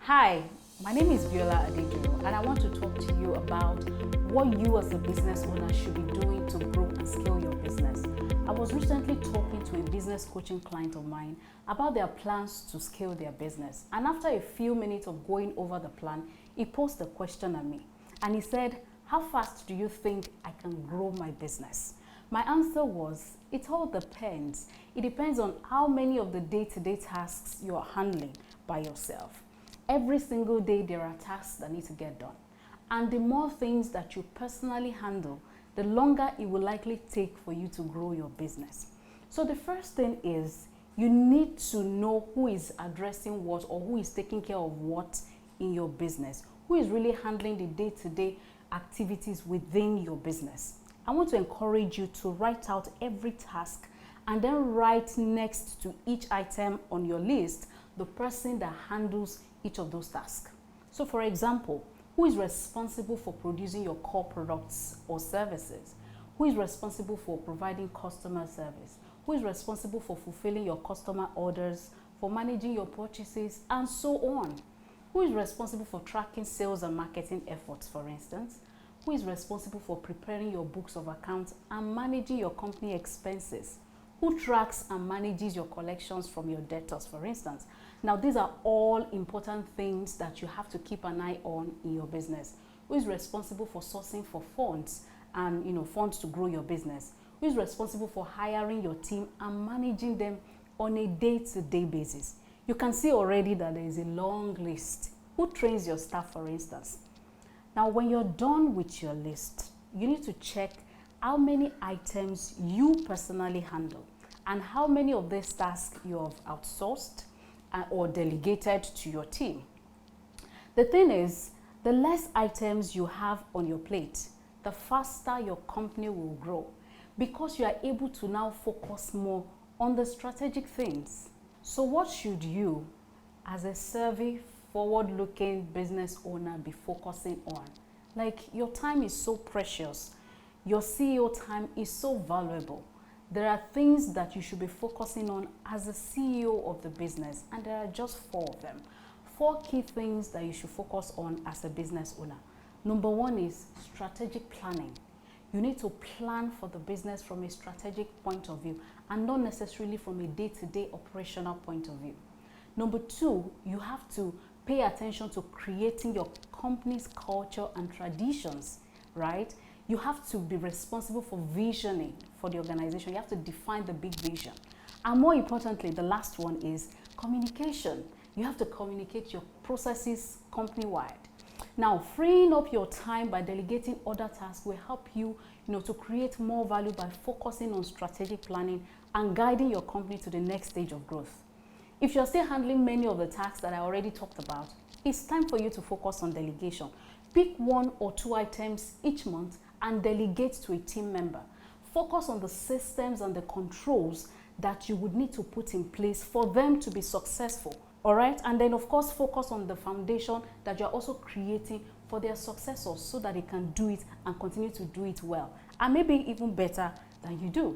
Hi, my name is Biolaflow and I want to talk to you about what you as a business owner should be doing to grow and scale your business. I was recently talking to a business coaching client of mine about their plans to scale their business, and after a few minutes of going over the plan, he posed a question at me and he said, "How fast do you think I can grow my business?" My answer was, it all depends. It depends on how many of the day-to-day tasks you are handling by yourself. Every single day there are tasks that need to get done. And the more things that you personally handle, the longer it will likely take for you to grow your business. So the first thing is you need to know who is addressing what or who is taking care of what in your business, who is really handling the day-to-day activities within your business. I want to encourage you to write out every task and then write next to each item on your list the person that handles each of those tasks. So for example, who is responsible for producing your core products or services? Who is responsible for providing customer service? Who is responsible for fulfilling your customer orders, for managing your purchases, and so on? Who is responsible for tracking sales and marketing efforts, for instance? Who is responsible for preparing your books of accounts and managing your company expenses? Who tracks and manages your collections from your debtors, for instance? Now, these are all important things that you have to keep an eye on in your business. Who is responsible for sourcing for funds and funds to grow your business? Who is responsible for hiring your team and managing them on a day-to-day basis? You can see already that there is a long list. Who trains your staff, for instance? Now, when you're done with your list, you need to check how many items you personally handle and how many of these tasks you have outsourced or delegated to your team. The thing is, the less items you have on your plate, the faster your company will grow because you are able to now focus more on the strategic things. So what should you, as a savvy, forward-looking business owner, be focusing on? Like, your time is so precious. Your CEO time is so valuable. There are things that you should be focusing on as a CEO of the business, and there are just 4 of them. 4 key things that you should focus on as a business owner. Number 1 is strategic planning. You need to plan for the business from a strategic point of view and not necessarily from a day-to-day operational point of view. Number 2, you have to pay attention to creating your company's culture and traditions, right? You have to be responsible for visioning for the organization. You have to define the big vision. And more importantly, the last one is communication. You have to communicate your processes company-wide. Now, freeing up your time by delegating other tasks will help you, to create more value by focusing on strategic planning and guiding your company to the next stage of growth. If you're still handling many of the tasks that I already talked about, it's time for you to focus on delegation. Pick 1 or 2 items each month and delegate to a team member. Focus on the systems and the controls that you would need to put in place for them to be successful. All right? And then, of course, focus on the foundation that you're also creating for their successors so that they can do it and continue to do it well, and maybe even better than you do.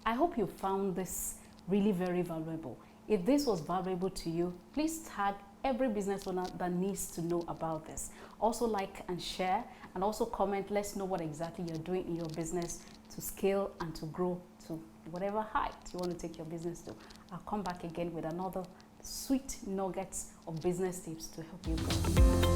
I hope you found this really very valuable. If this was valuable to you, please tag every business owner that needs to know about this. Also like and share, and also comment. Let's know what exactly you're doing in your business to scale and to grow to whatever height you want to take your business to. I'll come back again with another sweet nuggets of business tips to help you grow.